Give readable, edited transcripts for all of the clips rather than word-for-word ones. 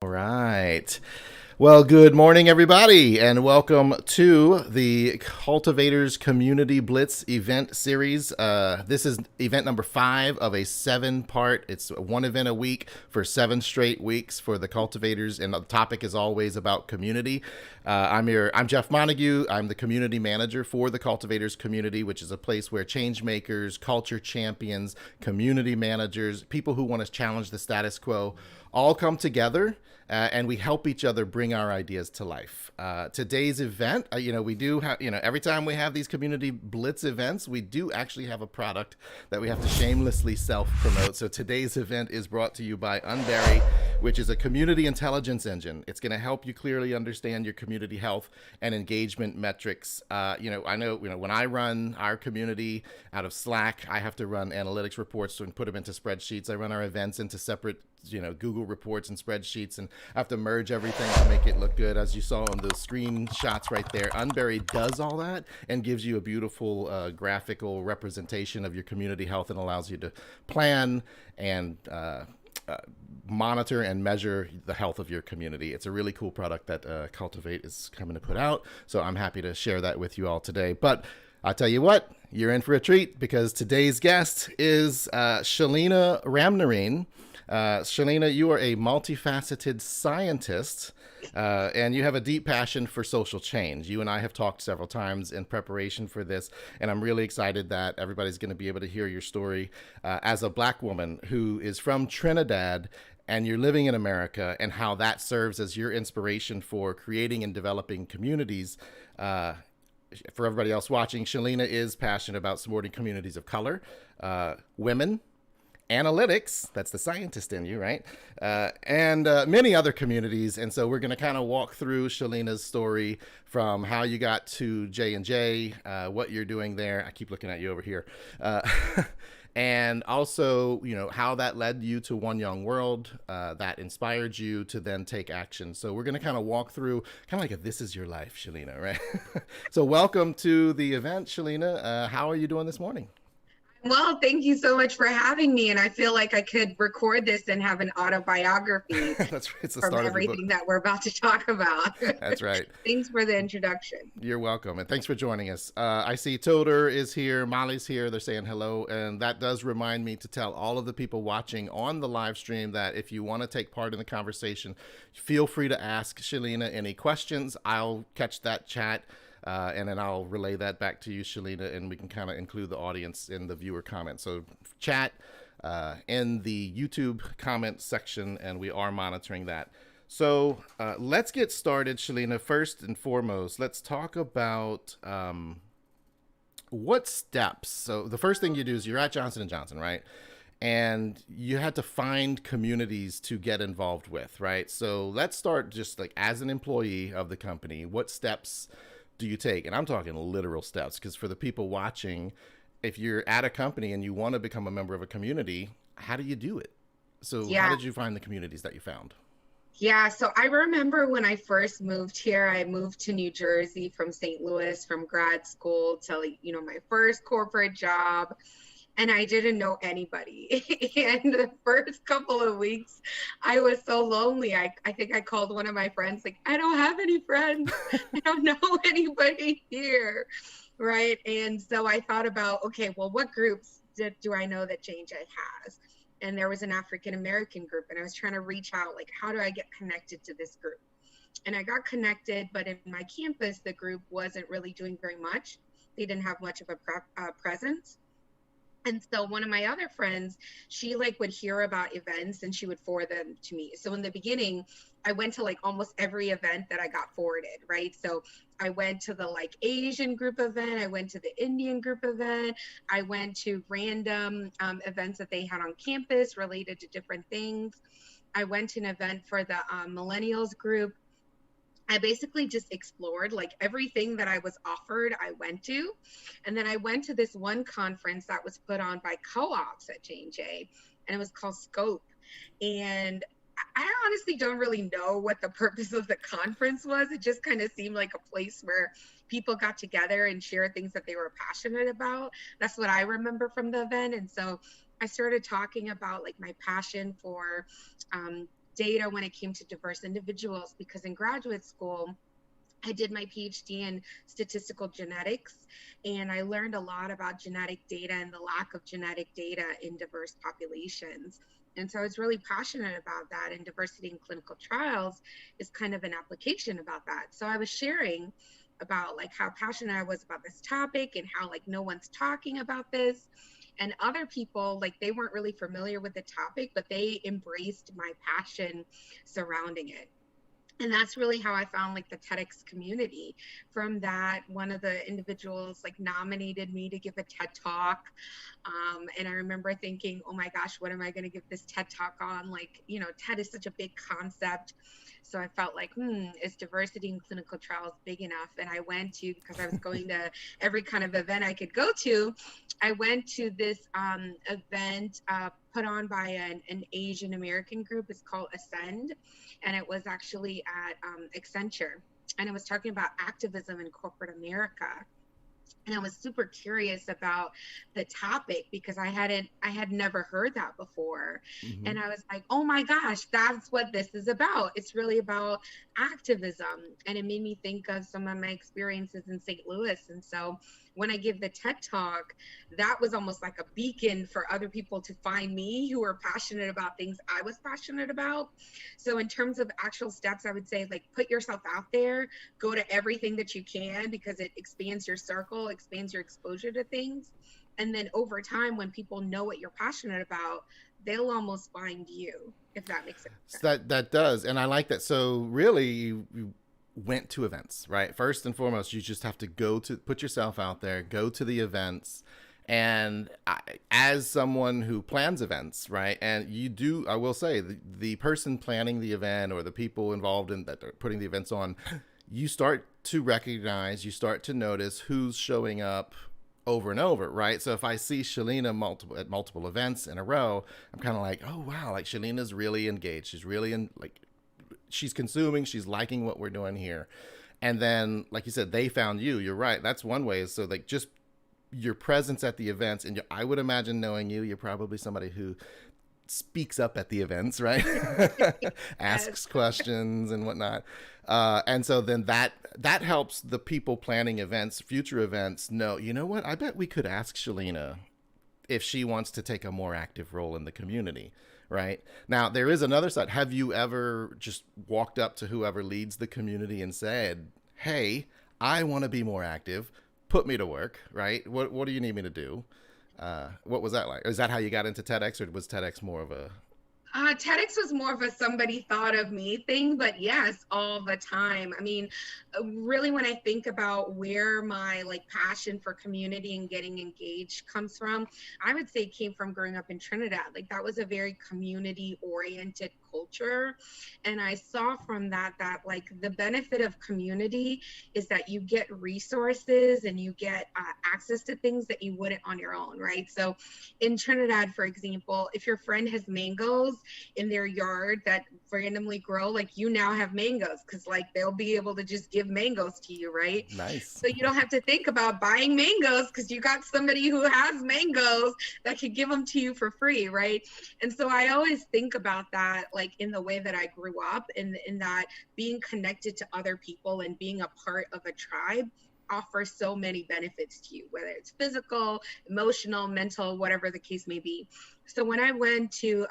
All right. Well, good morning, everybody, and welcome to the Cultivators Community Blitz event series. This is event number 5 of a 7-part. It's one event a week for 7 straight weeks for the cultivators, and the topic is always about community. I'm Jeff Montague. I'm the community manager for the Cultivators community, which is a place where change makers, culture champions, community managers, people who want to challenge the status quo, all come together, and we help each other bring our ideas to life. Today's event, we do have, every time we have these community blitz events, we do actually have a product that we have to shamelessly self-promote. So today's event is brought to you by Unberry, which is a community intelligence engine. It's going to help you clearly understand your community health and engagement metrics. I know, when I run our community out of Slack, I have to run analytics reports and put them into spreadsheets. I run our events into separate Google reports and spreadsheets, and I have to merge everything to make it look good. As you saw on those screenshots right there, Unberry does all that and gives you a beautiful graphical representation of your community health and allows you to plan and monitor and measure the health of your community. It's a really cool product that Cultivate is coming to put out, so I'm happy to share that with you all today. But I'll tell you what, you're in for a treat because today's guest is Shelina Ramnarine. Shelina, you are a multifaceted scientist, and you have a deep passion for social change. You and I have talked several times in preparation for this, and I'm really excited that everybody's going to be able to hear your story as a Black woman who is from Trinidad and you're living in America, and how that serves as your inspiration for creating and developing communities. For everybody else watching, Shelina is passionate about supporting communities of color, women, analytics, that's the scientist in you, right? And many other communities. And so we're going to kind of walk through Shelina's story from how you got to J&J, what you're doing there. I keep looking at you over here. And also, how that led you to One Young World, that inspired you to then take action. So we're going to kind of walk through kind of like a This Is Your Life, Shelina, right? So welcome to the event, Shelina. How are you doing this morning? Well, thank you so much for having me. And I feel like I could record this and have an autobiography That's right. It's the from start of your book. everything that we're about to talk about. That's right. Thanks for the introduction. You're welcome. And thanks for joining us. I see Toder is here. Molly's here. They're saying hello. And that does remind me to tell all of the people watching on the live stream that if you want to take part in the conversation, feel free to ask Shelina any questions. I'll catch that chat. And then I'll relay that back to you, Shelina, and we can kind of include the audience in the viewer comments. So chat in the YouTube comment section, and we are monitoring that. So let's get started, Shelina. First and foremost, let's talk about what steps. So the first thing you do is you're at Johnson & Johnson, right? And you had to find communities to get involved with, right? So let's start just like as an employee of the company, what steps do you take? And I'm talking literal steps, because for the people watching, if you're at a company and you want to become a member of a community, how do you do it? So how did you find the communities that you found? Yeah, so I remember when I first moved here, I moved to New Jersey from St. Louis from grad school to my first corporate job. And I didn't know anybody. And the first couple of weeks, I was so lonely. I think I called one of my friends, like, I don't have any friends. I don't know anybody here, right? And so I thought about, okay, well, what groups do I know that J&J has? And there was an African-American group, and I was trying to reach out, like, how do I get connected to this group? And I got connected, but in my campus, the group wasn't really doing very much. They didn't have much of a presence. And so one of my other friends, she would hear about events and she would forward them to me. So in the beginning, I went to almost every event that I got forwarded, right? So I went to the Asian group event. I went to the Indian group event. I went to random events that they had on campus related to different things. I went to an event for the millennials group. I basically just explored everything that I was offered, I went to. And then I went to this one conference that was put on by co-ops at J&J, and it was called Scope. And I honestly don't really know what the purpose of the conference was. It just kind of seemed like a place where people got together and share things that they were passionate about. That's what I remember from the event. And so I started talking about my passion for data when it came to diverse individuals, because in graduate school, I did my PhD in statistical genetics, and I learned a lot about genetic data and the lack of genetic data in diverse populations. And so I was really passionate about that, and diversity in clinical trials is kind of an application about that. So I was sharing about like how passionate I was about this topic and how like no one's talking about this. And other people, like they weren't really familiar with the topic, but they embraced my passion surrounding it. And that's really how I found like the TEDx community. From that, one of the individuals like nominated me to give a TED talk. And I remember thinking, oh my gosh, what am I going to give this TED talk on? Like, you know, TED is such a big concept. So I felt like, is diversity in clinical trials big enough? And I went to, because I was going to every kind of event I could go to, I went to this event put on by an Asian American group. It's called Ascend. And it was actually at Accenture. And it was talking about activism in corporate America. And I was super curious about the topic because I had never heard that before. Mm-hmm. And I was like, oh my gosh, that's what this is about. It's really about activism. And it made me think of some of my experiences in St. Louis. And so when I give the TED talk, that was almost like a beacon for other people to find me who are passionate about things I was passionate about. So in terms of actual steps, I would say like put yourself out there, go to everything that you can because it expands your circle, expands your exposure to things. And then over time, when people know what you're passionate about, they'll almost find you, if that makes sense. So that does. And I like that. So really you went to events, right? First and foremost, you just have to put yourself out there, go to the events. And as someone who plans events, right? And you do, I will say, the person planning the event or the people involved in that are putting the events on, you start to recognize, you start to notice who's showing up over and over, right? So if I see Shelina at multiple events in a row, I'm kind of like, oh wow, like Shelina's really engaged. She's really she's consuming, she's liking what we're doing here. And then, like you said, they found you. You're right. That's one way. So like just your presence at the events, and I would imagine knowing you, you're probably somebody who speaks up at the events, right? Asks questions and whatnot. And so then that helps the people planning events, future events, know, you know what? I bet we could ask Shelina if she wants to take a more active role in the community. Right now, there is another side. Have you ever just walked up to whoever leads the community and said, hey, I want to be more active, put me to work, right? What do you need me to do? What was that like? Is that how you got into TEDx, or was TEDx more of a... TEDx was more of a somebody thought of me thing, but yes, all the time. I mean, really, when I think about where my like passion for community and getting engaged comes from, I would say it came from growing up in Trinidad. Like that was a very community oriented culture. And I saw from that like the benefit of community is that you get resources and you get access to things that you wouldn't on your own, right? So in Trinidad, for example, if your friend has mangoes in their yard that randomly grow, like you now have mangoes because like they'll be able to just give mangoes to you, right? Nice. So you don't have to think about buying mangoes because you got somebody who has mangoes that could give them to you for free, right? And so I always think about that like in the way that I grew up, in that being connected to other people and being a part of a tribe offers so many benefits to you, whether it's physical, emotional, mental, whatever the case may be. So when I went to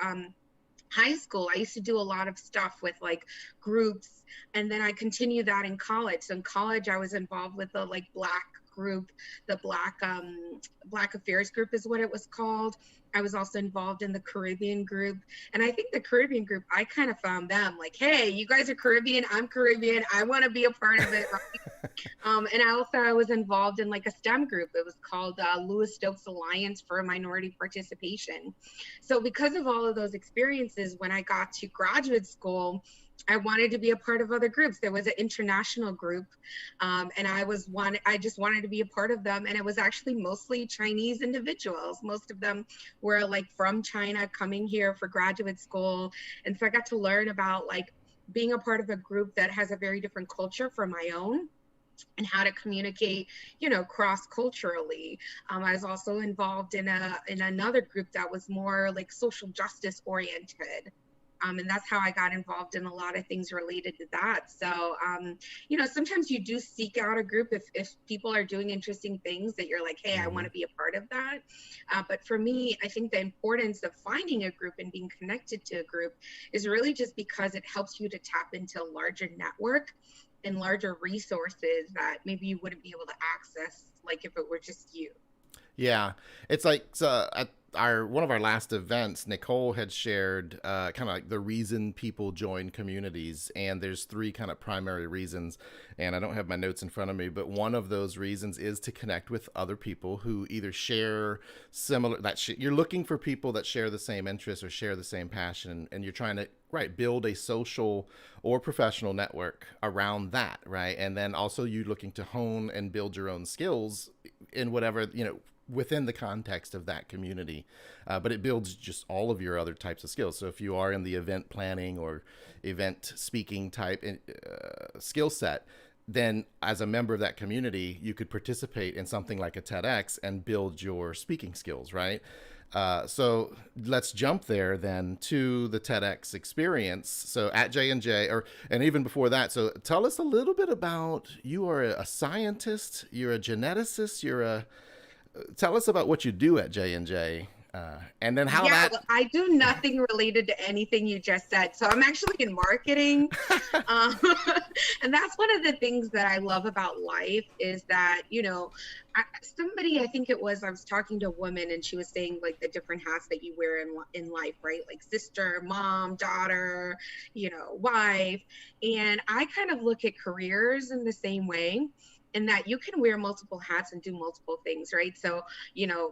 high school, I used to do a lot of stuff with like groups, and then I continued that in college. So in college, I was involved with the like Black group, the Black Affairs group is what it was called. I was also involved in the Caribbean group. And I think the Caribbean group, I kind of found them like, hey, you guys are Caribbean, I'm Caribbean, I want to be a part of it. Right? And I was involved in like a STEM group. It was called Lewis Stokes Alliance for Minority Participation. So because of all of those experiences, when I got to graduate school, I wanted to be a part of other groups. There was an international group, and I just wanted to be a part of them. And it was actually mostly Chinese individuals. Most of them were like from China coming here for graduate school. And so I got to learn about like being a part of a group that has a very different culture from my own, and how to communicate, cross-culturally. I was also involved in another group that was more like social justice oriented. And that's how I got involved in a lot of things related to that. So, sometimes you do seek out a group if people are doing interesting things that you're like, hey, I want to be a part of that. But for me, I think the importance of finding a group and being connected to a group is really just because it helps you to tap into a larger network and larger resources that maybe you wouldn't be able to access like if it were just you. Yeah, it's like so at our one of our last events, Nicole had shared kind of like the reason people join communities, and there's three kind of primary reasons. And I don't have my notes in front of me, but one of those reasons is to connect with other people who either share similar you're looking for people that share the same interests or share the same passion, and you're trying to build a social or professional network around that, right? And then also you looking to hone and build your own skills in whatever within the context of that community. But it builds just all of your other types of skills. So if you are in the event planning or event speaking type skill set, then as a member of that community, you could participate in something like a TEDx and build your speaking skills, right? So let's jump there then to the TEDx experience. So at J&J, and even before that, so tell us a little bit about, you are a scientist, you're a geneticist, tell us about what you do at J&J, and then how Yeah, that. well, I do nothing related to anything you just said. So I'm actually in marketing. Um, and that's one of the things that I love about life is that, I think it was, I was talking to a woman and she was saying like the different hats that you wear in life, right? Like sister, mom, daughter, wife. And I kind of look at careers in the same way, in that you can wear multiple hats and do multiple things, right? So,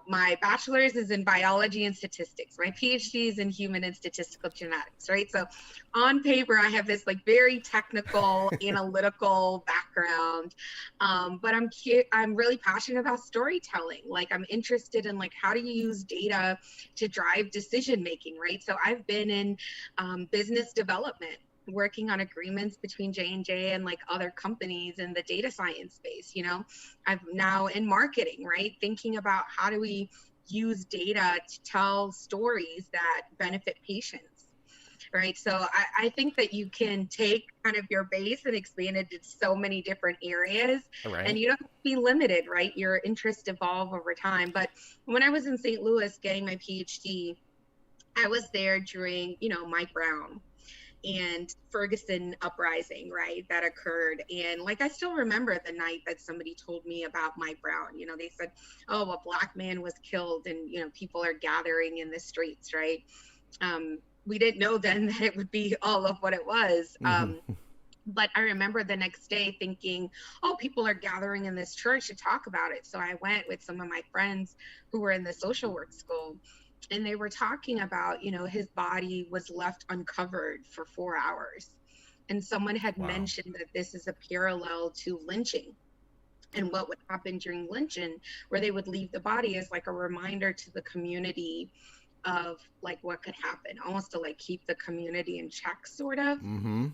my bachelor's is in biology and statistics. My PhD is in human and statistical genetics, right? So on paper, I have this like very technical, analytical background. But I'm really passionate about storytelling. Like I'm interested in like, how do you use data to drive decision making, right? So I've been in business development, working on agreements between J&J and like other companies in the data science space. I'm now in marketing, right? Thinking about how do we use data to tell stories that benefit patients, right? So I think that you can take kind of your base and expand it to so many different areas, All and right. you don't have to be limited, right? Your interests evolve over time. But when I was in St. Louis getting my PhD, I was there during, Mike Brown and Ferguson uprising, right, that occurred. And like I still remember the night that somebody told me about Mike Brown. They said, oh, a Black man was killed and people are gathering in the streets, right? We didn't know then that it would be all of what it was. Mm-hmm. But I remember the next day thinking, oh, people are gathering in this church to talk about it. So I went with some of my friends who were in the social work school, and they were talking about, his body was left uncovered for 4 hours. And someone had Wow. mentioned that this is a parallel to lynching and what would happen during lynching, where they would leave the body as like a reminder to the community of like what could happen, almost to like keep the community in check, sort of. Mm-hmm.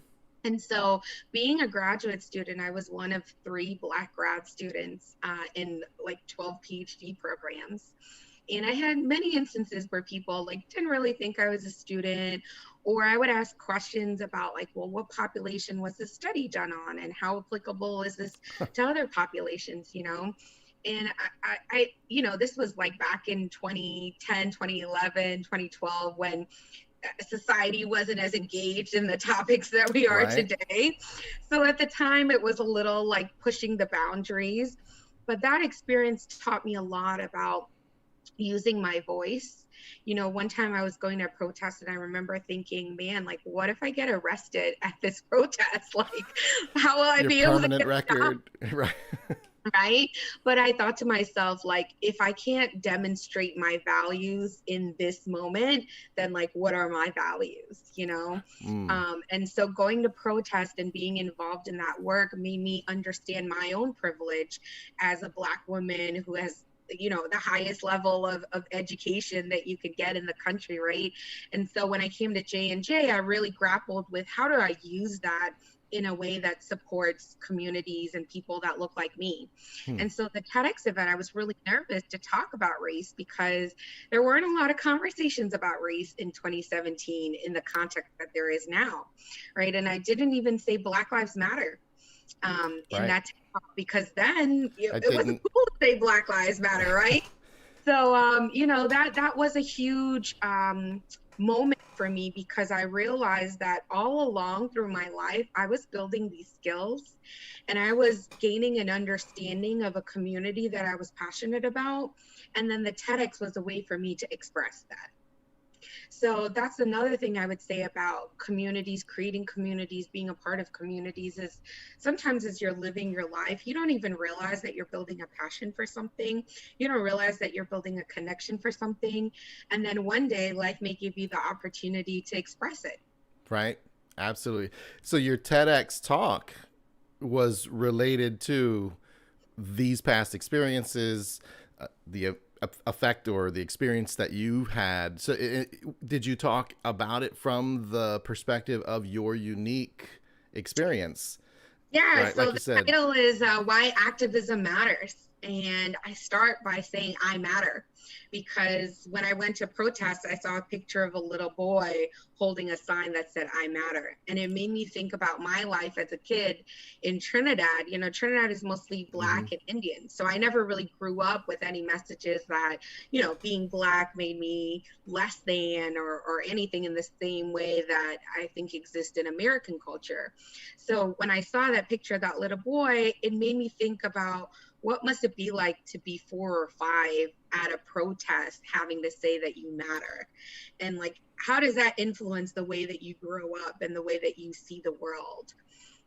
And so, being a graduate student, I was one of 3 Black grad students in like 12 PhD programs. And I had many instances where people like didn't really think I was a student, or I would ask questions about like, well, what population was this study done on, and how applicable is this to other populations, And this was like back in 2010, 2011, 2012, when society wasn't as engaged in the topics that we are Right. today. So at the time, it was a little like pushing the boundaries. But that experience taught me a lot about using my voice. One time I was going to a protest and I remember thinking, man, like, what if I get arrested at this protest? Like, how will I Your be able to permanent get stopped? record. Right. Right. But I thought to myself, like, if I can't demonstrate my values in this moment, then like, what are my values? Mm. And so going to protest and being involved in that work made me understand my own privilege as a Black woman who has the highest level of education that you could get in the country, right? And so when I came to J&J, I really grappled with how do I use that in a way that supports communities and people that look like me. Hmm. And so the TEDx event, I was really nervous to talk about race because there weren't a lot of conversations about race in 2017 in the context that there is now, right? And I didn't even say Black Lives Matter in Right. that talk, because then I it wasn't didn't. cool to say Black Lives Matter, right? So that was a huge moment for me, because I realized that all along through my life I was building these skills and I was gaining an understanding of a community that I was passionate about, and then the TEDx was a way for me to express that. So that's another thing I would say about communities, creating communities, being a part of communities, is sometimes as you're living your life, you don't even realize that you're building a passion for something. You don't realize that you're building a connection for something. And then one day life may give you the opportunity to express it. Right. Absolutely. So your TEDx talk was related to these past experiences, the effect or the experience that you had. So, did you talk about it from the perspective of your unique experience? Yeah, Right, so like you the said. title is Why Activism Matters. And I start by saying I matter, because when I went to protest, I saw a picture of a little boy holding a sign that said I matter. And it made me think about my life as a kid in Trinidad. You know, Trinidad is mostly Mm-hmm. Black and Indian. So I never really grew up with any messages that, being Black made me less than, or anything in the same way that I think exists in American culture. So when I saw that picture of that little boy, it made me think about what must it be like to be 4 or 5 at a protest having to say that you matter, and like how does that influence the way that you grow up and the way that you see the world,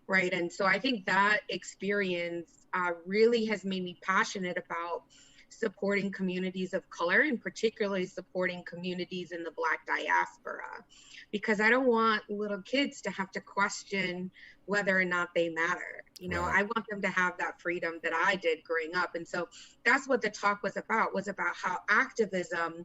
right? And so I think that experience really has made me passionate about supporting communities of color, and particularly supporting communities in the Black diaspora, because I don't want little kids to have to question whether or not they matter. Right. I want them to have that freedom that I did growing up. And so that's what the talk was about how activism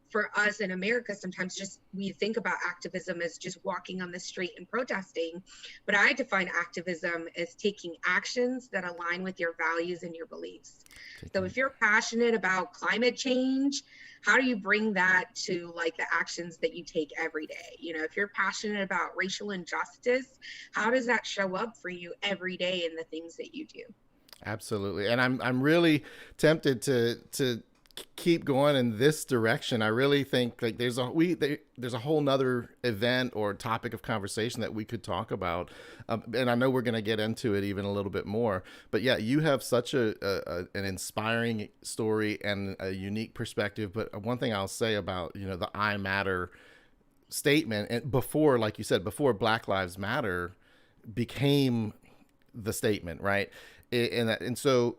for us in America, sometimes just we think about activism as just walking on the street and protesting. But I define activism as taking actions that align with your values and your beliefs. So Taking. if you're passionate about climate change, how do you bring that to like the actions that you take every day? If you're passionate about racial injustice, how does that show up for you every day in the things that you do? Absolutely, and I'm really tempted to keep going in this direction. I really think like there's a whole nother event or topic of conversation that we could talk about, and I know we're going to get into it even a little bit more. But yeah, you have such an inspiring story and a unique perspective. But one thing I'll say about the I Matter statement, and before, like you said, before Black Lives Matter became the statement, right? And so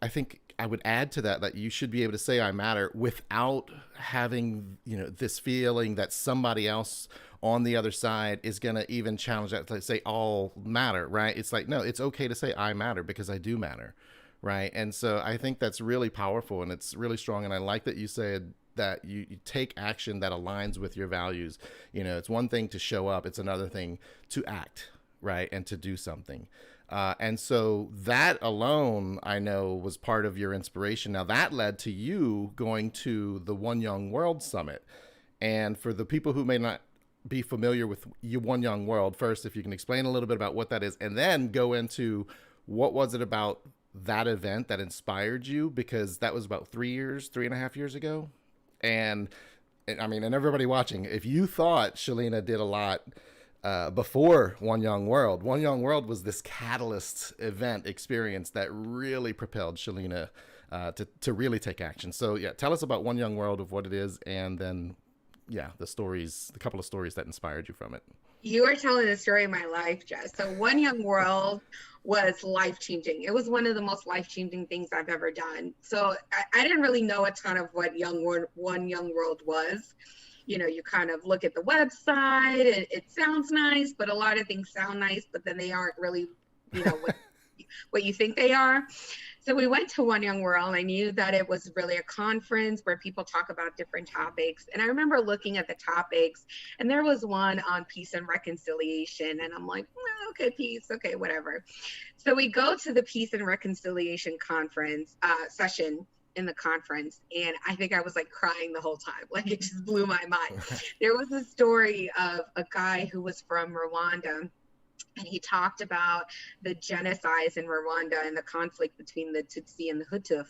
I think I would add to that you should be able to say I matter without having this feeling that somebody else on the other side is going to even challenge that to say all matter, right? It's like, no, it's okay to say I matter because I do matter, right? And so I think that's really powerful and it's really strong. And I like that you said that you take action that aligns with your values. It's one thing to show up, it's another thing to act, right? And to do something. And so that alone, I know, was part of your inspiration. Now, that led to you going to the One Young World Summit. And for the people who may not be familiar with One Young World, first, if you can explain a little bit about what that is, and then go into what was it about that event that inspired you, because that was about 3.5 years ago. And I mean, and everybody watching, if you thought Shelina did a lot before One Young World. One Young World was this catalyst event experience that really propelled Shelina to really take action. So yeah, tell us about One Young World, of what it is, and then the couple of stories that inspired you from it. You are telling the story of my life, Jess. So One Young World was life-changing. It was one of the most life-changing things I've ever done. So I didn't really know a ton of what One Young World was. You kind of look at the website, it sounds nice, but a lot of things sound nice, but then they aren't really, what what you think they are. So we went to One Young World. I knew that it was really a conference where people talk about different topics. And I remember looking at the topics, and there was one on peace and reconciliation. And I'm like, well, okay, peace, okay, whatever. So we go to the Peace and Reconciliation conference session in the conference, and I think I was like crying the whole time. Like, it just blew my mind. There was a story of a guy who was from Rwanda, and he talked about the genocides in Rwanda and the conflict between the Tutsi and the Hutu.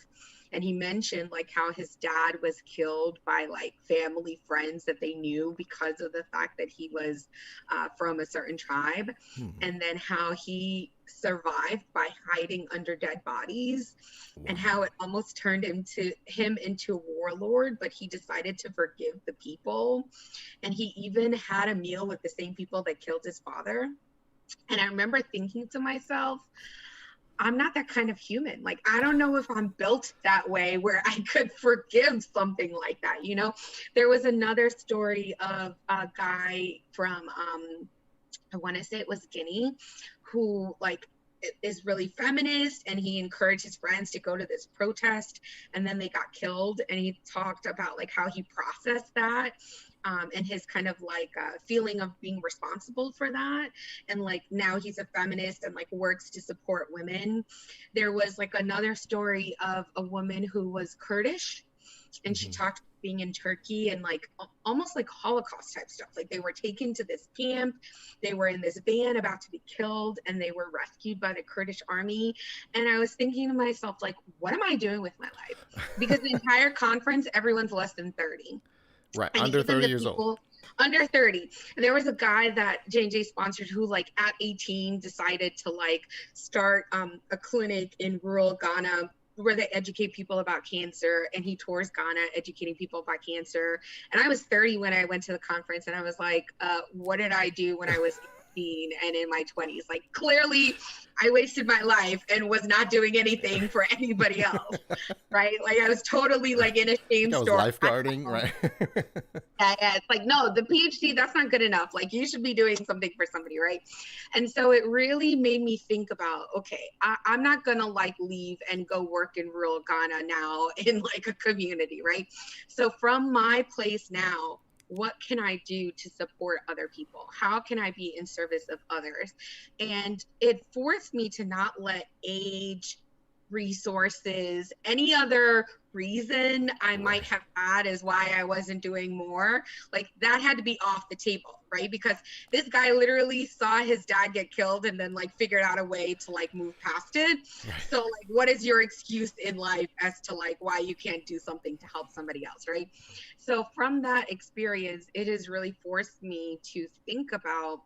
And he mentioned like how his dad was killed by like family friends that they knew because of the fact that he was from a certain tribe. And then how he survived by hiding under dead bodies. Wow. And how it almost turned him into a warlord, but he decided to forgive the people. And he even had a meal with the same people that killed his father. And I remember thinking to myself, I'm not that kind of human. Like, I don't know if I'm built that way where I could forgive something like that. You know, there was another story of a guy from, I want to say it was Guinea, who like is really feminist, and he encouraged his friends to go to this protest, and then they got killed. And he talked about like how he processed that. And his kind of like feeling of being responsible for that. And like now he's a feminist and like works to support women. There was like another story of a woman who was Kurdish, and she talked being in Turkey and like almost like Holocaust type stuff. Like they were taken to this camp, they were in this van about to be killed, and they were rescued by the Kurdish army. And I was thinking to myself, like, what am I doing with my life? Because the entire conference, everyone's less than 30. Right, and under 30 years old. Under 30. And there was a guy that J&J sponsored who like at 18 decided to like start a clinic in rural Ghana where they educate people about cancer, and he tours Ghana educating people about cancer. And I was 30 when I went to the conference, and I was like, what did I do when I was 18 and in my 20s? Like, clearly I wasted my life and was not doing anything for anybody else, right? Like I was totally like in a shame story. I was lifeguarding, right? Yeah, it's like, no, the PhD, that's not good enough. Like you should be doing something for somebody, right? And so it really made me think about, okay, I'm not gonna like leave and go work in rural Ghana now in like a community, right? So from my place now, what can I do to support other people? How can I be in service of others? And it forced me to not let age, resources, any other reason I might have had as why I wasn't doing more, like that had to be off the table, right? Because this guy literally saw his dad get killed and then like figured out a way to like move past it. Right. So like, what is your excuse in life as to like why you can't do something to help somebody else, right? So from that experience, it has really forced me to think about,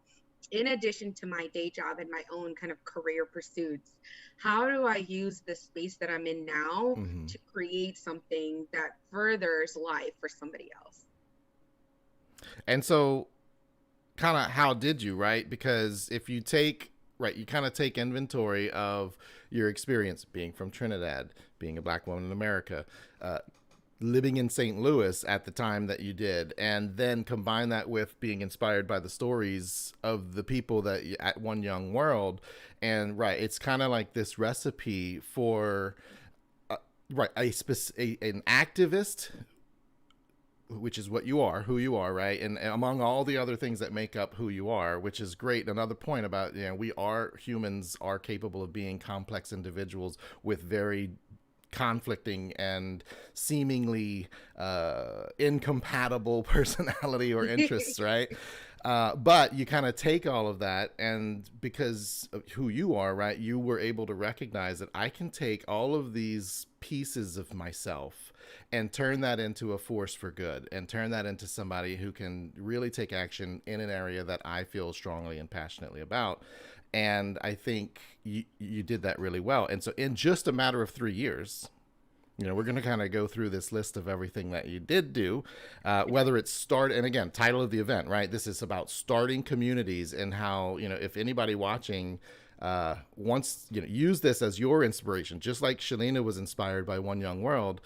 in addition to my day job and my own kind of career pursuits, how do I use the space that I'm in now to create something that furthers life for somebody else? And so kind of how did you, right? Because if you take, right, you kind of take inventory of your experience being from Trinidad, being a Black woman in America, living in St. Louis at the time that you did, and then combine that with being inspired by the stories of the people that you, at One Young World. And right, it's kind of like this recipe for right, an activist, which is what you are, who you are, right? And among all the other things that make up who you are, which is great. Another point about, you know, we are humans, are capable of being complex individuals with very conflicting and seemingly incompatible personality or interests, right? But you kind of take all of that, and because of who you are, right, you were able to recognize that I can take all of these pieces of myself and turn that into a force for good, and turn that into somebody who can really take action in an area that I feel strongly and passionately about. And I think you did that really well. And so in just a matter of 3 years, you know, we're going to kind of go through this list of everything that you did do, whether it's start, and again, title of the event, right? This is about starting communities, and how, you know, if anybody watching wants, you know, use this as your inspiration, just like Shelina was inspired by One Young World,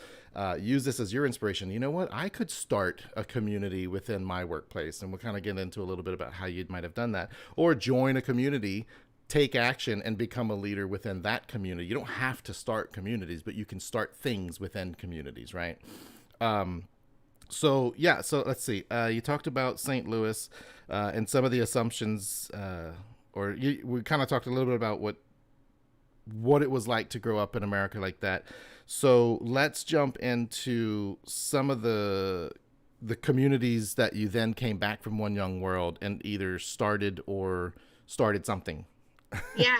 use this as your inspiration. You know what? I could start a community within my workplace, and we'll kind of get into a little bit about how you might have done that, or join a community take action and become a leader within that community. You don't have to start communities, but you can start things within communities, right? So yeah, so let's see. You talked about St. Louis and some of the assumptions, we kind of talked a little bit about what it was like to grow up in America like that. So let's jump into some of the communities that you then came back from One Young World and either started something. Yeah,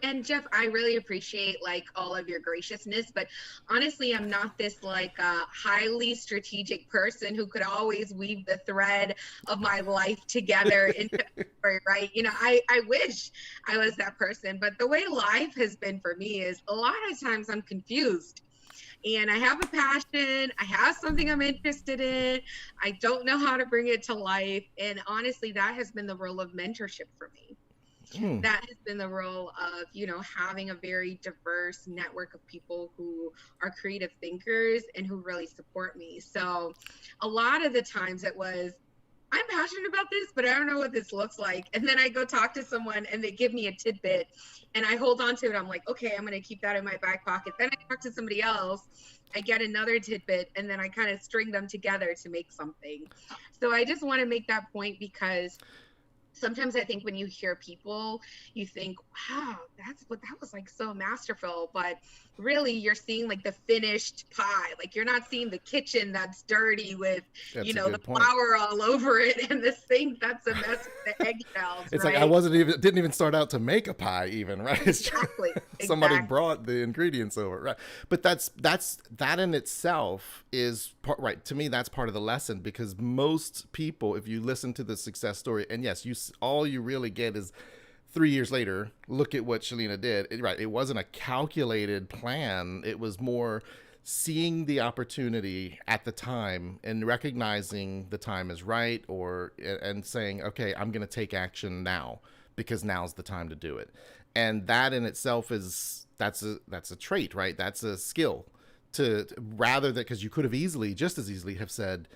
and Jeff, I really appreciate like all of your graciousness, but honestly, I'm not this like highly strategic person who could always weave the thread of my life together into a story, right? I wish I was that person, but the way life has been for me is a lot of times I'm confused. And I have a passion, I have something I'm interested in, I don't know how to bring it to life. And honestly, that has been the role of mentorship for me. Mm. That has been the role of having a very diverse network of people who are creative thinkers and who really support me. So a lot of the times it was, I'm passionate about this, but I don't know what this looks like. And then I go talk to someone and they give me a tidbit and I hold on to it. I'm like, okay, I'm going to keep that in my back pocket. Then I talk to somebody else, I get another tidbit, and then I kind of string them together to make something. So I just want to make that point because sometimes I think when you hear people, you think, wow, that was like so masterful. But really, you're seeing like the finished pie. Like you're not seeing the kitchen that's dirty with, That's a the good point. flour all over it and the sink that's a mess with the eggshells, It's like I right? didn't even start out to make a pie, even, right? Exactly. Somebody Exactly. brought the ingredients over, right? But that in itself is part, right. To me, that's part of the lesson because most people, if you listen to the success story, and yes, all you really get is 3 years later, look at what Shelina did. Right, it wasn't a calculated plan. It was more seeing the opportunity at the time and recognizing the time is right, or and saying, okay, I'm going to take action now because now's the time to do it. And that in itself that's a trait, right? That's a skill to rather that, because you could have just as easily have said,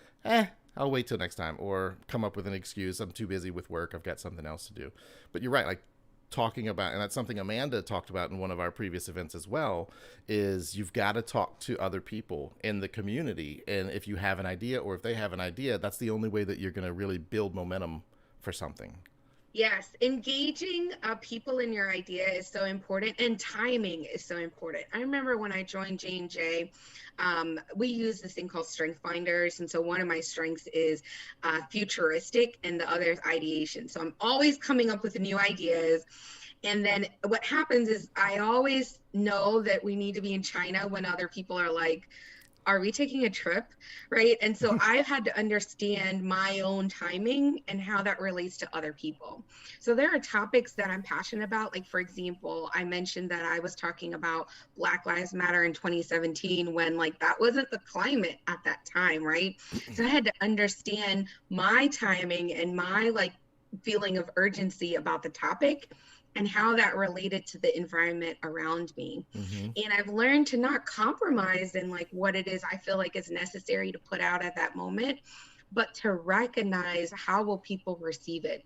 I'll wait till next time, or come up with an excuse. I'm too busy with work. I've got something else to do. But you're right. Like talking about, and that's something Amanda talked about in one of our previous events as well, is you've got to talk to other people in the community. And if you have an idea or if they have an idea, that's the only way that you're going to really build momentum for something. Yes, engaging people in your idea is so important, and timing is so important. I remember when I joined J&J, we use this thing called strength finders, and so one of my strengths is futuristic, and the other is ideation. So I'm always coming up with new ideas. And then what happens is I always know that we need to be in China when other people are like, are we taking a trip? Right. And so I've had to understand my own timing and how that relates to other people. So there are topics that I'm passionate about. Like, for example, I mentioned that I was talking about Black Lives Matter in 2017 when like that wasn't the climate at that time. Right. So I had to understand my timing and my like feeling of urgency about the topic and how that related to the environment around me. Mm-hmm. And I've learned to not compromise in like what it is I feel like is necessary to put out at that moment, but to recognize how will people receive it,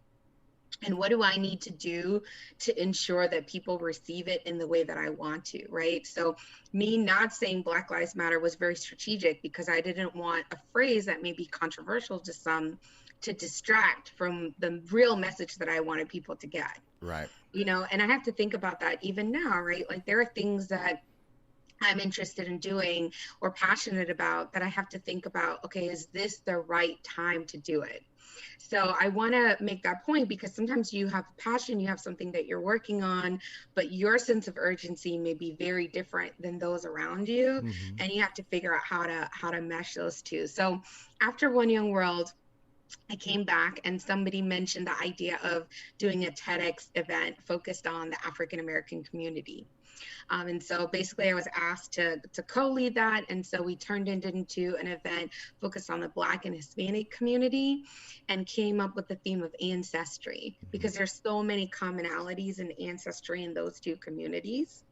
and what do I need to do to ensure that people receive it in the way that I want to, right? So me not saying Black Lives Matter was very strategic because I didn't want a phrase that may be controversial to some to distract from the real message that I wanted people to get. Right. And I have to think about that even now, right? Like there are things that I'm interested in doing or passionate about that I have to think about, okay, is this the right time to do it? So I want to make that point because sometimes you have passion, you have something that you're working on, but your sense of urgency may be very different than those around you. Mm-hmm. And you have to figure out how to mesh those two. So after One Young World, I came back and somebody mentioned the idea of doing a TEDx event focused on the African American community. And so basically I was asked to co-lead that. And so we turned it into an event focused on the Black and Hispanic community and came up with the theme of ancestry because there's so many commonalities in ancestry in those two communities.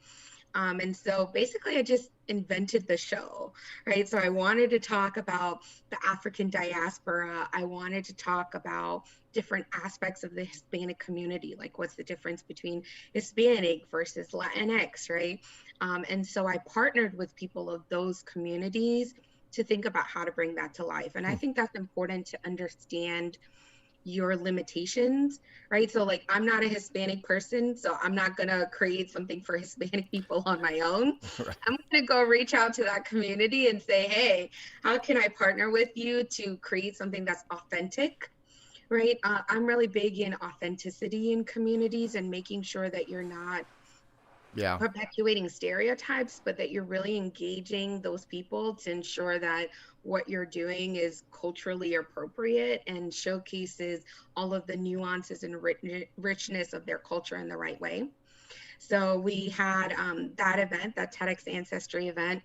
And so basically, I just invented the show, right? So I wanted to talk about the African diaspora. I wanted to talk about different aspects of the Hispanic community, like what's the difference between Hispanic versus Latinx, right? And so I partnered with people of those communities to think about how to bring that to life. And I think that's important to understand your limitations, right? So like I'm not a Hispanic person, so I'm not gonna create something for Hispanic people on my own. Right. I'm gonna go reach out to that community and say, hey, how can I partner with you to create something that's authentic? Right. I'm really big in authenticity in communities and making sure that you're not Yeah. perpetuating stereotypes, but that you're really engaging those people to ensure that what you're doing is culturally appropriate and showcases all of the nuances and richness of their culture in the right way. So we had that event, that TEDx Ancestry event.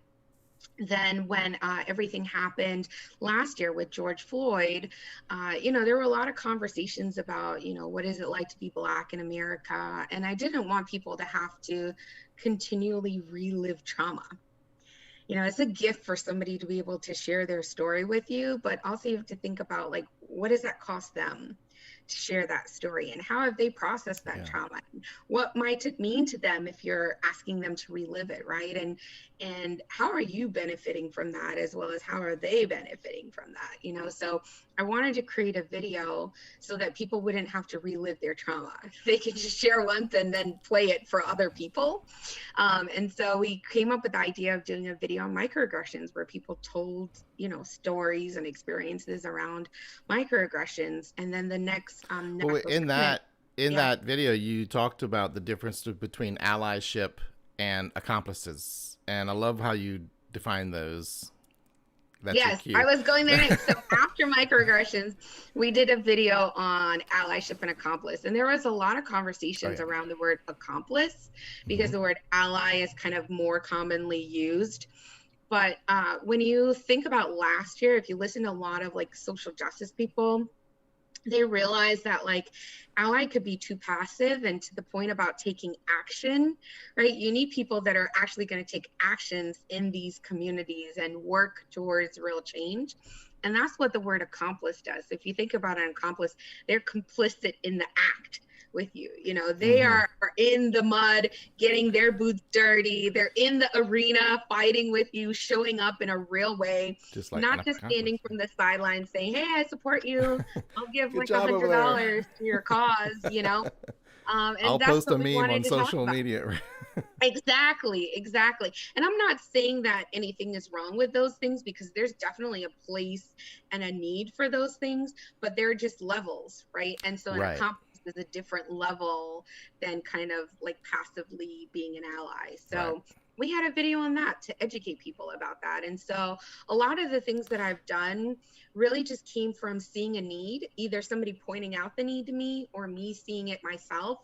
Then when everything happened last year with George Floyd, there were a lot of conversations about, what is it like to be Black in America? And I didn't want people to have to continually relive trauma. It's a gift for somebody to be able to share their story with you, but also you have to think about like, what does that cost them to share that story, and how have they processed that Yeah. trauma? What might it mean to them if you're asking them to relive it, right? And how are you benefiting from that, as well as how are they benefiting from that? So I wanted to create a video so that people wouldn't have to relive their trauma. They could just share once and then play it for other people. And so we came up with the idea of doing a video on microaggressions where people told, stories and experiences around microaggressions. And then the next Well, natural comment, in yeah. that video, you talked about the difference between allyship and accomplices, and I love how you define those. That's your Yes, I cue. was going there next. So after microaggressions, we did a video on allyship and accomplice. And there was a lot of Oh conversations yeah. around the word accomplice because Hmm. the word ally is kind of more commonly used. But when you think about last year, if you listen to a lot of like social justice people, they realize that like ally could be too passive, and to the point about taking action, right? You need people that are actually going to take actions in these communities and work towards real change. And that's what the word accomplice does. If you think about an accomplice, they're complicit in the act with you. They Hmm. are in the mud, getting their boots dirty. They're in the arena fighting with you, showing up in a real way, Just like an not just accomplice. standing from the sidelines saying, hey, I support you, I'll give Good like a job over hundred there. dollars to your cause. I'll And that's post a what we meme wanted on to talk social about. media. Exactly, exactly. And I'm not saying that anything is wrong with those things, because there's definitely a place and a need for those things, but they're just levels, right? And so an Right. accomplice is a different level than kind of like passively being an ally. Right. So we had a video on that to educate people about that. And so a lot of the things that I've done really just came from seeing a need, either somebody pointing out the need to me or me seeing it myself.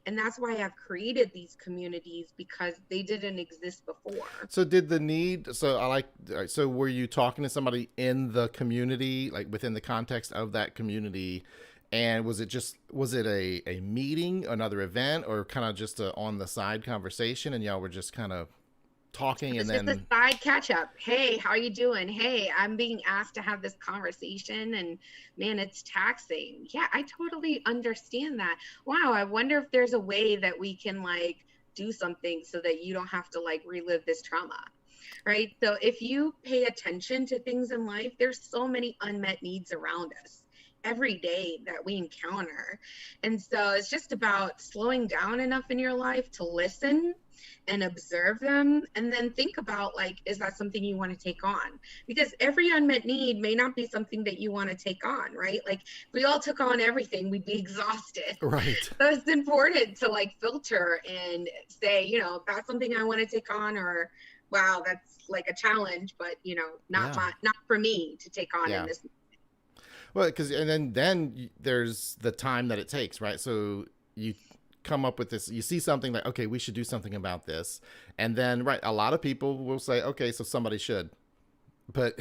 And that's why I've created these communities, because they didn't exist before. So did the need? So I like. So were you talking to somebody in the community, like within the context of that community? And was it a meeting, another event, or kind of just a on the side conversation, and y'all were just kind of talking, It and was just a then side catch up. Hey, how are you doing? Hey, I'm being asked to have this conversation, and man, it's taxing. Yeah, I totally understand that. Wow, I wonder if there's a way that we can like do something so that you don't have to like relive this trauma. Right? So if you pay attention to things in life, there's so many unmet needs around us every day that we encounter. And so it's just about slowing down enough in your life to listen and observe them, and then think about like, is that something you want to take on? Because every unmet need may not be something that you want to take on, right? Like if we all took on everything, we'd be exhausted. right. So it's important to like filter and say, that's something I want to take on, or wow, that's like a challenge, but Yeah. not for me to take on in Yeah. this. Well, because and then there's the time that it takes, right? So you come up with this, you see something like, okay, we should do something about this, and then right, a lot of people will say, okay, so somebody should, but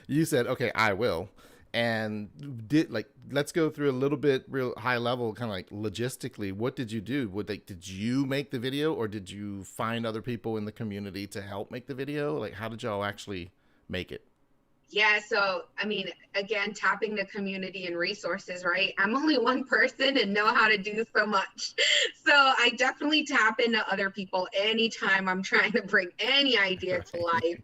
you said, okay, I will, And did like let's go through a little bit real high level, kind of like logistically, what did you do? Did you make the video, or did you find other people in the community to help make the video? Like, how did y'all actually make it? Yeah, so I mean, again, tapping the community and resources, right? I'm only one person and know how to do so much. So I definitely tap into other people anytime I'm trying to bring any idea to life.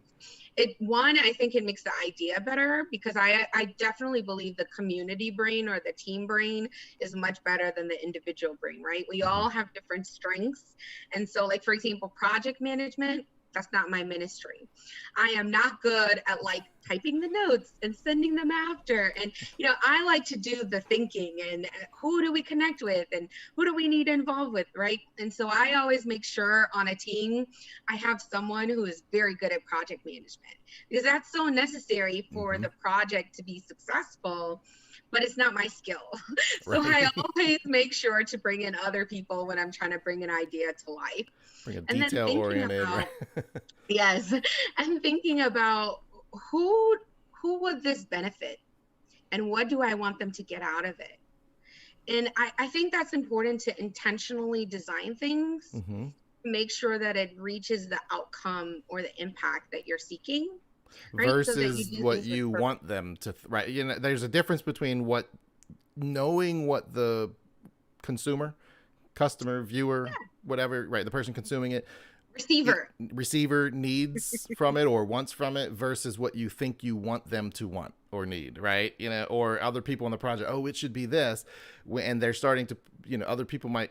I think it makes the idea better, because I definitely believe the community brain or the team brain is much better than the individual brain, right? We Mm-hmm. all have different strengths. And so, like, for example, project management, that's not my ministry. I am not good at like typing the notes and sending them after. And, I like to do the thinking and who do we connect with and who do we need to involve with, right? And so I always make sure on a team, I have someone who is very good at project management, because that's so necessary for Mm-hmm. the project to be successful, but it's not my skill. So Right. I always make sure to bring in other people when I'm trying to bring an idea to life. Bring a And then detail thinking oriented, about, right? yes, and thinking about who who would this benefit and what do I want them to get out of it. And I think that's important, to intentionally design things Mm-hmm. to make sure that it reaches the outcome or the impact that you're seeking, right? So that you Versus do what things with you purpose. want them to, right? There's a difference between knowing what the consumer, customer, viewer, whatever, right, the person consuming it, Receiver. receiver needs from it or wants from it, versus what you think you want them to want or need, right? Or other people in the project, oh, it should be this, and they're starting to, other people might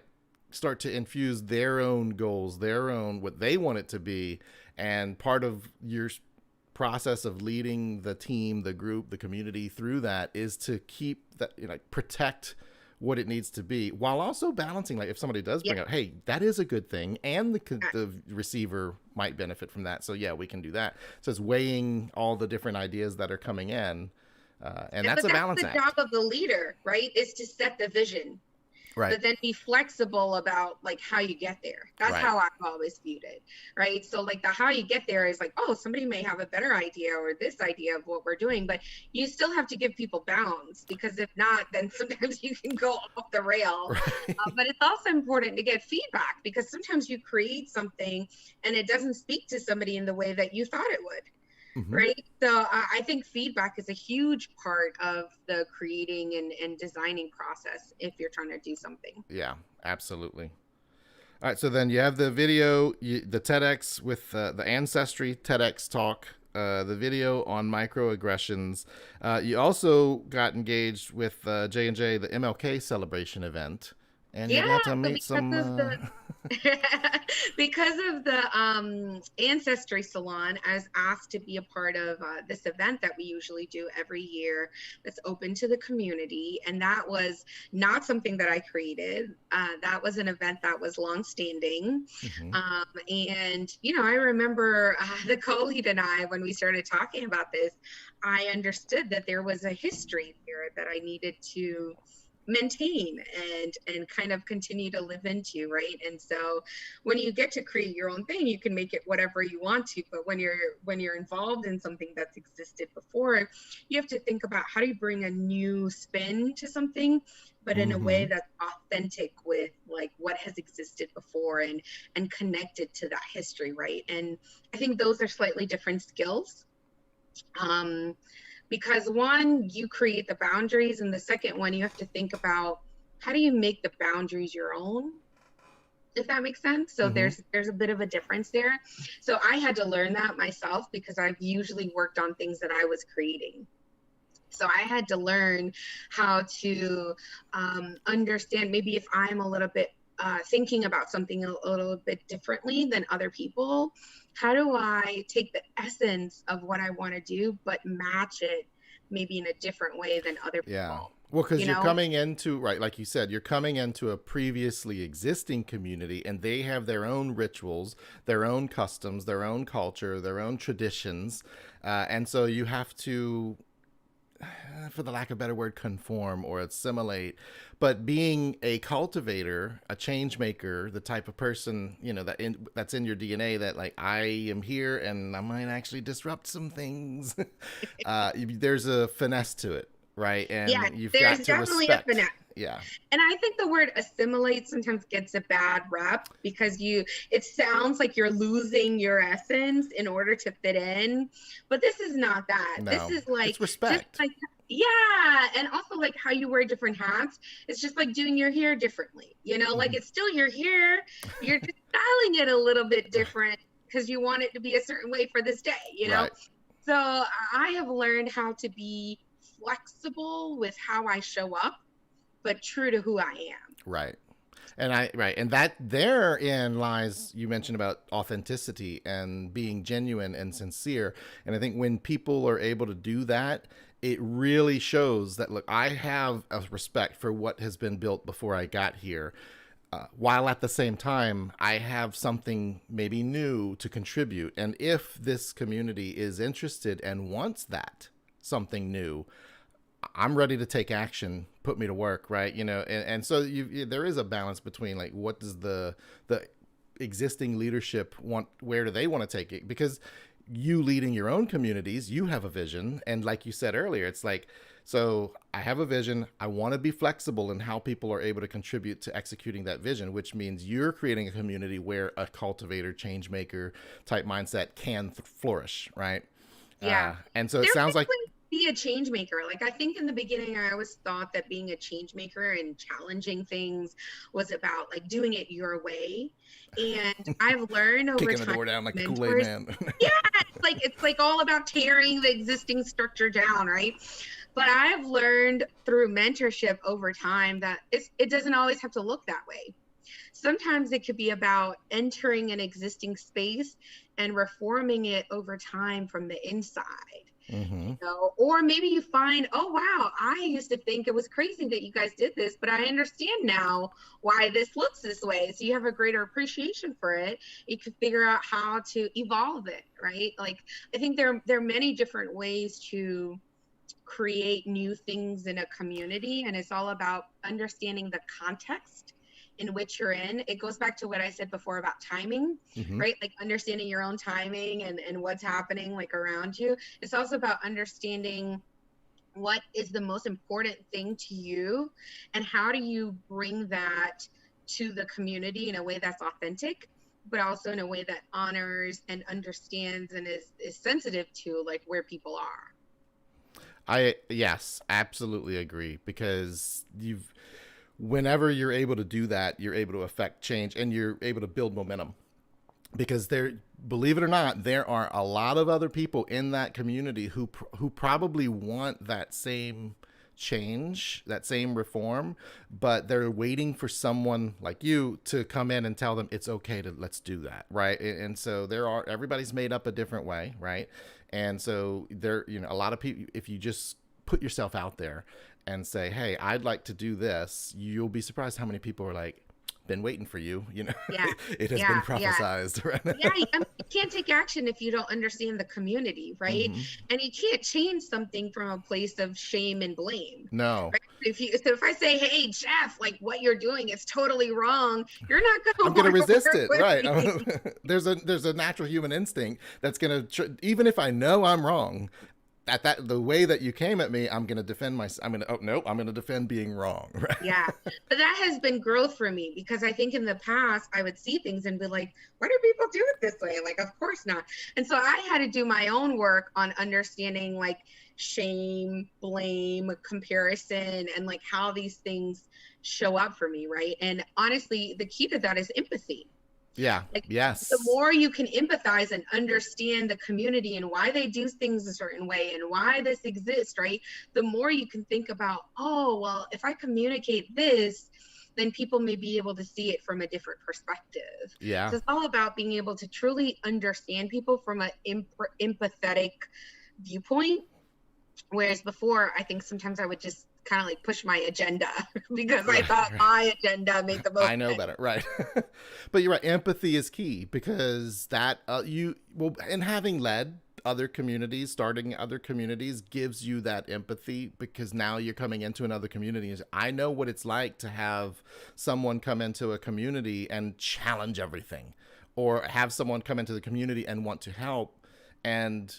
start to infuse their own goals, their own what they want it to be. And part of your process of leading the team, the group, the community through that is to keep that, protect what it needs to be, while also balancing, like, if somebody does Yeah. bring up, hey, that is a good thing, and the receiver might benefit from that, so yeah, we can do that. So it's weighing all the different ideas that are coming in, and that's But a that's balance the job act. of the leader, right? Is to set the vision, Right. but then be flexible about like how you get there. That's Right. how I've always viewed it, right? So like the how you get there is like, oh, somebody may have a better idea or this idea of what we're doing, but you still have to give people bounds, because if not, then sometimes you can go off the rail. Right. But it's also important to get feedback, because sometimes you create something and it doesn't speak to somebody in the way that you thought it would. Mm-hmm. Right. So I think feedback is a huge part of the creating and designing process if you're trying to do something. Yeah, absolutely. All right, so then you have the video, the TEDx with the Ancestry TEDx talk, the video on microaggressions. You also got engaged with J&J, the MLK celebration event, and you Yeah. got to So meet because some. of the because of the ancestry salon, I was asked to be a part of this event that we usually do every year that's open to the community. And that was not something that I created. That was an event that was longstanding. Mm-hmm. And, I remember the co-lead and I, when we started talking about this, I understood that there was a history here that I needed to maintain and kind of continue to live into, right? And so when you get to create your own thing, you can make it whatever you want to, but when you're involved in something that's existed before, you have to think about how do you bring a new spin to something, but in a way Mm-hmm. that's authentic with like what has existed before and connected to that history, right? And I think those are slightly different skills. Because one, you create the boundaries, and the second one, you have to think about how do you make the boundaries your own, if that makes sense. So Mm-hmm. there's a bit of a difference there. So I had to learn that myself, because I've usually worked on things that I was creating. So I had to learn how to understand, maybe if I'm a little bit thinking about something a little bit differently than other people, how do I take the essence of what I want to do, but match it maybe in a different way than other Yeah. people, Well, because you you're know? coming into, right, like you said, you're coming into a previously existing community, and they have their own rituals, their own customs, their own culture, their own traditions. And so you have to, for the lack of a better word, conform or assimilate. But being a cultivator, a change maker, the type of person, that's in your DNA, that like, I am here and I might actually disrupt some things. There's a finesse to it, right? Yeah, And you've there's got to definitely a respect. finesse. Yeah. And I think the word assimilate sometimes gets a bad rep because it sounds like you're losing your essence in order to fit in. But this is not that. This No, is like it's just respect. like, yeah. And also like how you wear different hats. It's just like doing your hair differently. Like it's still your hair. You're just styling it a little bit different because you want it to be a certain way for this day. Right. So I have learned how to be flexible with how I show up, but true to who I am. Right. And that therein lies, you mentioned about authenticity and being genuine and sincere. And I think when people are able to do that, it really shows that, look, I have a respect for what has been built before I got here. While at the same time, I have something maybe new to contribute. And if this community is interested and wants that something new, I'm ready to take action, put me to work, right? And so there is a balance between like what does the existing leadership want, where do they want to take it? Because you leading your own communities, you have a vision, and like you said earlier, it's like, so I have a vision. I want to be flexible in how people are able to contribute to executing that vision, which means you're creating a community where a cultivator, change maker type mindset can flourish, right? Yeah. And so it There sounds like, can be a change maker. Like I think in the beginning I always thought that being a change maker and challenging things was about like doing it your way. And I've learned over kicking the time door down like the Kool-Aid mentors, man. yeah, it's like all about tearing the existing structure down, right? But I've learned through mentorship over time that it doesn't always have to look that way. Sometimes it could be about entering an existing space and reforming it over time from the inside. Mm-hmm. Or maybe you find, oh wow, I used to think it was crazy that you guys did this, but I understand now why this looks this way. So you have a greater appreciation for it. You can figure out how to evolve it, right? Like I think there are many different ways to create new things in a community, and it's all about understanding the context in which you're in. It goes back to what I said before about timing, Mm-hmm. right? Like understanding your own timing and what's happening like around you. It's also about understanding what is the most important thing to you and how do you bring that to the community in a way that's authentic, but also in a way that honors and understands and is sensitive to like where people are. Yes, absolutely agree, because whenever you're able to do that, you're able to affect change and you're able to build momentum, because believe it or not, there are a lot of other people in that community who probably want that same change, that same reform, but they're waiting for someone like you to come in and tell them it's okay to let's do that, right? And so everybody's made up a different way, right? And so a lot of people, if you just put yourself out there and say, hey, I'd like to do this, you'll be surprised how many people are like, been waiting for you. Yeah. It has been Yeah. Yeah. prophesized, right? Yeah, you can't take action if you don't understand the community, right? Mm-hmm. And you can't change something from a place of shame and blame, No, right? So if I say, "Hey, Jeff, like what you're doing is totally wrong," you're not going I'm to gonna want to resist work it, with right? me. There's a natural human instinct that's gonna even if I know I'm wrong. At the way that you came at me, I'm gonna defend myself. I'm gonna defend being wrong, right? Yeah, but that has been growth for me because I think in the past I would see things and be like, why do people do it this way? Like, of course not. And so I had to do my own work on understanding like shame, blame, comparison, and like how these things show up for me, right? And honestly, the key to that is empathy. Yeah. Like the Yes. more you can empathize and understand the community and why they do things a certain way and why this exists, right? The more you can think about, oh, well, if I communicate this, then people may be able to see it from a different perspective. Yeah. So it's all about being able to truly understand people from an empathetic viewpoint. Whereas before, I think sometimes I would just kind of like push my agenda because I thought my agenda made the most I know sense. better, right? But you're right. Empathy is key, because that and having led other communities, starting other communities, gives you that empathy, because now you're coming into another community. I know what it's like to have someone come into a community and challenge everything, or have someone come into the community and want to help, and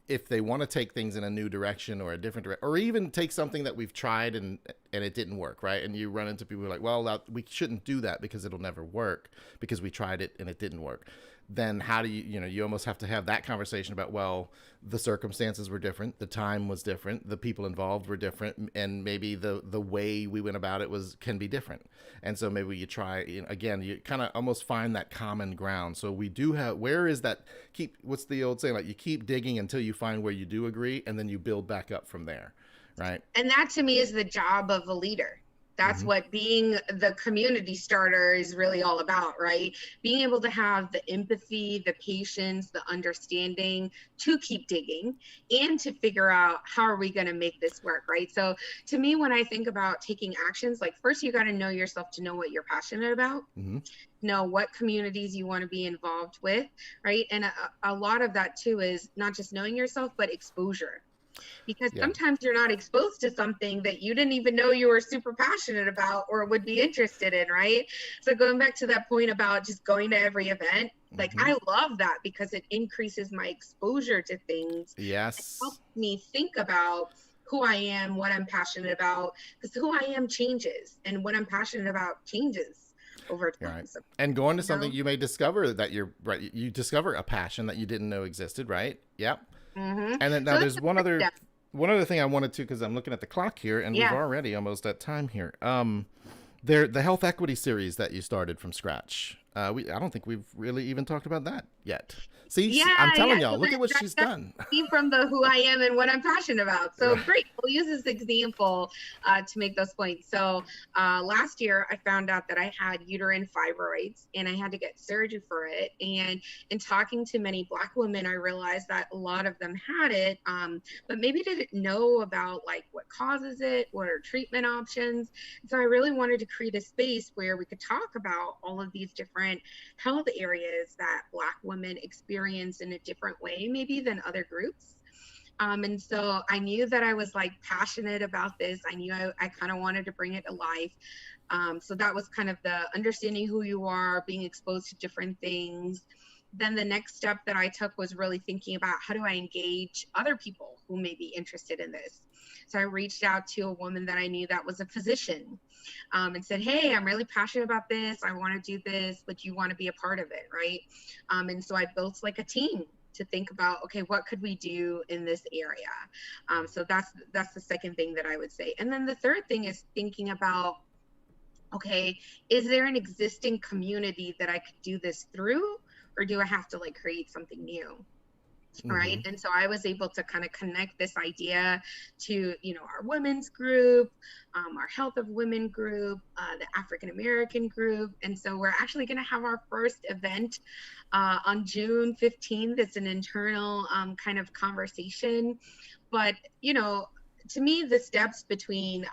if they want to take things in a new direction or a different direction, or even take something that we've tried and it didn't work, right? And you run into people who are like, well, we shouldn't do that because it'll never work because we tried it and it didn't work. Then how do you almost have to have that conversation about, well, the circumstances were different, the time was different, the people involved were different, and maybe the way we went about it can be different. And so maybe you try, again, you kind of almost find that common ground. So we do have, where is that, what's the old saying, like you keep digging until you find where you do agree, and then you build back up from there, right? And that to me is the job of a leader. That's what being the community starter is really all about, right? Being able to have the empathy, the patience, the understanding to keep digging and to figure out how are we going to make this work, right? So to me, when I think about taking actions, like first you got to know yourself to know what you're passionate about, know what communities you want to be involved with, right? And a lot of that too is not just knowing yourself, but exposure. Because sometimes you're not exposed to something that you didn't even know you were super passionate about or would be interested in, right? So going back to that point about just going to every event, like I love that because it increases my exposure to things. Yes. It helps me think about who I am, what I'm passionate about, because who I am changes and what I'm passionate about changes over time. Right. So, and going to something you may discover that you discover a passion that you didn't know existed, right? Yep. And then now there's one other thing I wanted to, because I'm looking at the clock here, and we've already almost at time here. The health equity series that you started from scratch. I don't think we've really even talked about that yet. See, I'm telling y'all, look at what she's done. From the who I am and what I'm passionate about. So great. We'll use this example to make those points. So last year, I found out that I had uterine fibroids and I had to get surgery for it. And in talking to many Black women, I realized that a lot of them had it, but maybe didn't know about like what causes it, what are treatment options. So I really wanted to create a space where we could talk about all of these different health areas that Black women experience in a different way, maybe than other groups. And so I knew that I was like passionate about this. I knew I kind of wanted to bring it to life. So that was kind of the understanding who you are, being exposed to different things. Then the next step that I took was really thinking about how do I engage other people who may be interested in this. So I reached out to a woman that I knew that was a physician and said, hey, I'm really passionate about this. I want to do this, but you want to be a part of it, right? And so I built like a team to think about, okay, what could we do in this area? So that's the second thing that I would say. And then the third thing is thinking about, okay, is there an existing community that I could do this through? Or do I have to like create something new? Right. And so I was able to kind of connect this idea to, our women's group, our health of women group, the African American group. And so we're actually going to have our first event on June 15th. It's an internal kind of conversation. But, to me, the steps between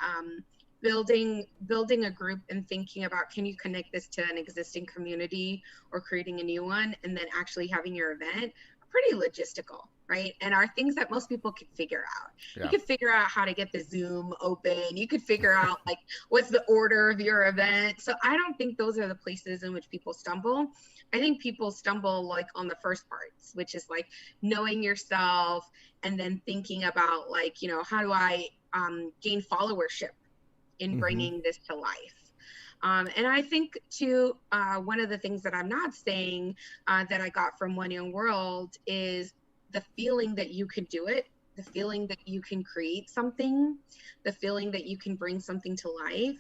building a group and thinking about, can you connect this to an existing community or creating a new one, and then actually having your event, pretty logistical, right? And are things that most people could figure out. You could figure out how to get the Zoom open. You could figure out like what's the order of your event. So I don't think those are the places in which people stumble. I think people stumble like on the first parts, which is like knowing yourself and then thinking about like, how do I gain followership in bringing this to life? And I think too, one of the things that I'm not saying that I got from One Young World is the feeling that you can do it, the feeling that you can create something, the feeling that you can bring something to life.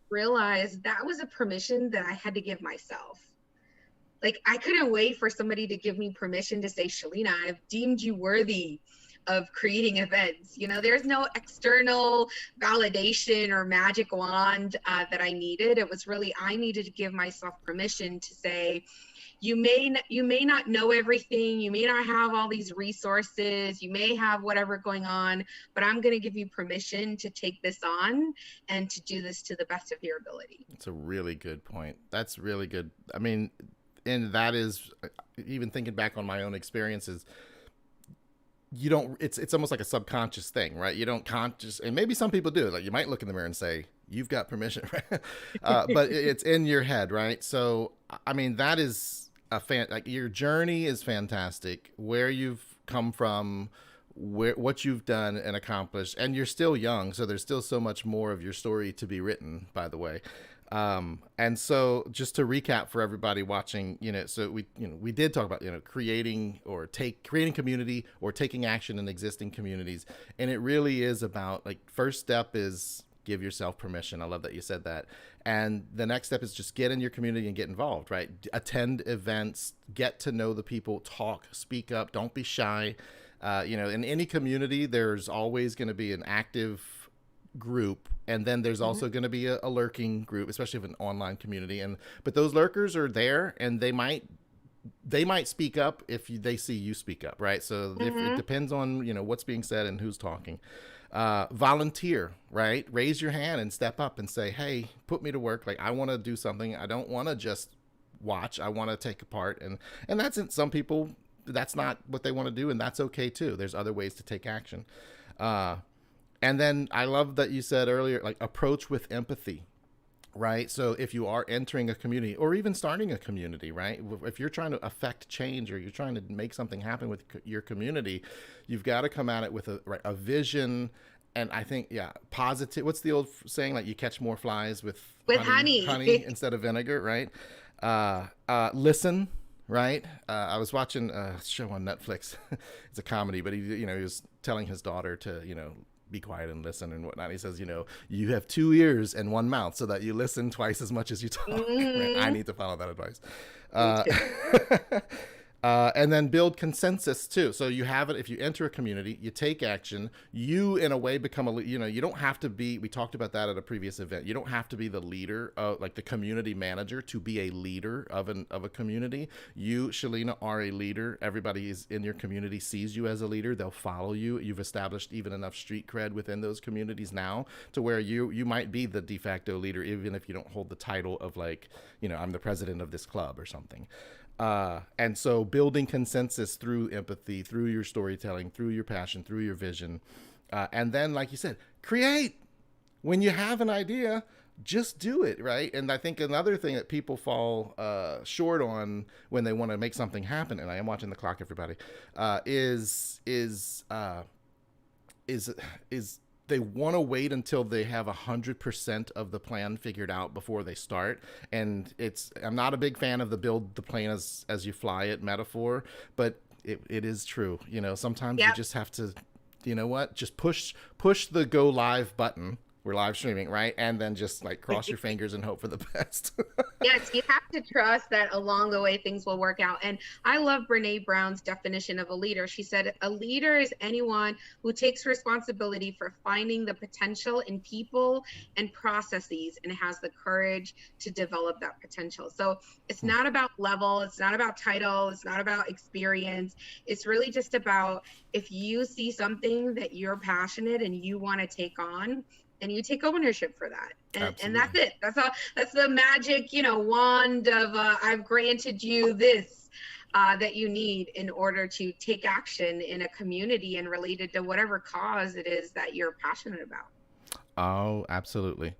Realize that was a permission that I had to give myself. Like I couldn't wait for somebody to give me permission to say, Shelina, I've deemed you worthy of creating events. There's no external validation or magic wand that I needed. It was really, I needed to give myself permission to say, you may not know everything. You may not have all these resources. You may have whatever going on, but I'm going to give you permission to take this on and to do this to the best of your ability. That's a really good point. That's really good. I mean, and that is, even thinking back on my own experiences, you don't, it's almost like a subconscious thing, right? You don't conscious, and maybe some people do, like you might look in the mirror and say, you've got permission, right? But it's in your head, right? So, I mean, that is like your journey is fantastic. Where you've come from, what you've done and accomplished, and you're still young, so there's still so much more of your story to be written, by the way. And so just to recap for everybody watching, so we did talk about, creating community or taking action in existing communities. And it really is about, like, first step is give yourself permission. I love that you said that. And the next step is just get in your community and get involved, right? Attend events, get to know the people, talk, speak up, don't be shy. In any community, there's always going to be an active group, and then there's also going to be a lurking group, especially if an online community. But those lurkers are there, and they might speak up if they see you speak up, right? So if it depends on what's being said and who's talking. Volunteer, right? Raise your hand and step up and say, hey, put me to work. Like, I want to do something. I don't want to just watch. I want to take a part. And that's in some people, that's not what they want to do, and that's okay too. There's other ways to take action. And then I love that you said earlier, like, approach with empathy, right? So if you are entering a community or even starting a community, right? If you're trying to affect change or you're trying to make something happen with your community, you've got to come at it with a vision. And I think, positive. What's the old saying? Like, you catch more flies with honey instead of vinegar, right? Listen, right? I was watching a show on Netflix. It's a comedy, but he was telling his daughter to, be quiet and listen and whatnot. He says, you have 2 ears and 1 mouth so that you listen twice as much as you talk. Right? I need to follow that advice. And then build consensus too. So you have it. If you enter a community, you take action, you in a way become you don't have to be, we talked about that at a previous event. You don't have to be the leader of, like, the community manager to be a leader of a community. You, Shelina, are a leader. Everybody is in your community sees you as a leader. They'll follow you. You've established even enough street cred within those communities now to where you might be the de facto leader, even if you don't hold the title of, like, I'm the president of this club or something. And so building consensus through empathy, through your storytelling, through your passion, through your vision. And then, like you said, create. When you have an idea, just do it, right? And I think another thing that people fall short on when they want to make something happen, and I am watching the clock, everybody, is they want to wait until they have 100% of the plan figured out before they start. And I'm not a big fan of the build the plane as you fly it metaphor, but it is true. Sometimes you just have to, just push the go live button. We're live streaming, right? And then just, like, cross your fingers and hope for the best. Yes, you have to trust that along the way things will work out. And I love Brene Brown's definition of a leader. She said a leader is anyone who takes responsibility for finding the potential in people and processes and has the courage to develop that potential. So it's not about level, it's not about title, it's not about experience. It's really just about, if you see something that you're passionate and you want to take on, and you take ownership for that. And that's it. That's all. That's the magic, wand of I've granted you this that you need in order to take action in a community and related to whatever cause it is that you're passionate about. Oh, absolutely.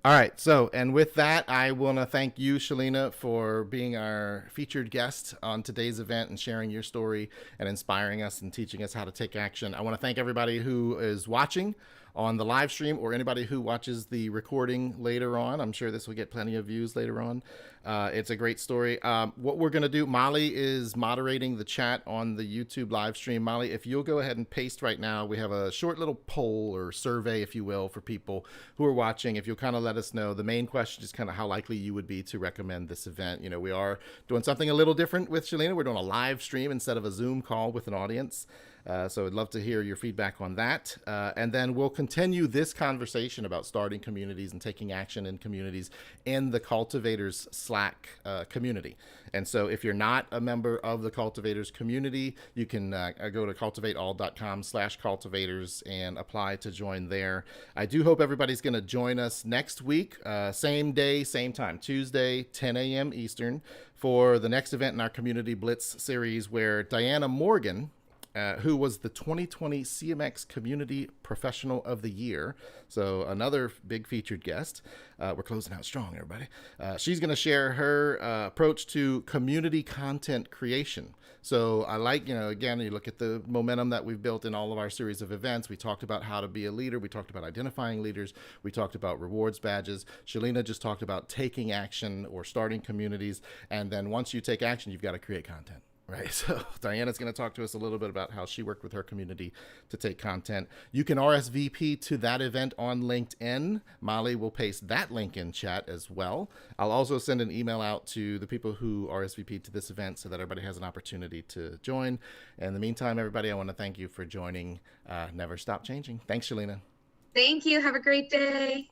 All right. So, and with that, I want to thank you, Shelina, for being our featured guest on today's event and sharing your story and inspiring us and teaching us how to take action. I want to thank everybody who is watching on the live stream or anybody who watches the recording later on. I'm sure this will get plenty of views later on. It's a great story. What we're going to do, Molly is moderating the chat on the YouTube live stream. Molly, if you'll go ahead and paste right now, we have a short little poll or survey, if you will, for people who are watching. If you'll kind of let us know, the main question is kind of how likely you would be to recommend this event. We are doing something a little different with Shelina. We're doing a live stream instead of a Zoom call with an audience. So I'd love to hear your feedback on that. And then we'll continue this conversation about starting communities and taking action in communities in the Cultivators Slack community. And so if you're not a member of the Cultivators community, you can go to cultivateall.com/cultivators and apply to join there. I do hope everybody's going to join us next week, same day, same time, Tuesday, 10 a.m. Eastern, for the next event in our Community Blitz series, where Diana Morgan who was the 2020 CMX Community Professional of the Year. So another big featured guest. We're closing out strong, everybody. She's going to share her approach to community content creation. So I like, again, you look at the momentum that we've built in all of our series of events. We talked about how to be a leader. We talked about identifying leaders. We talked about rewards badges. Shelina just talked about taking action or starting communities. And then once you take action, you've got to create content. Right. So Diana's going to talk to us a little bit about how she worked with her community to take content. You can RSVP to that event on LinkedIn. Molly will paste that link in chat as well. I'll also send an email out to the people who RSVP to this event so that everybody has an opportunity to join. In the meantime, everybody, I want to thank you for joining Never Stop Changing. Thanks, Shelina. Thank you. Have a great day.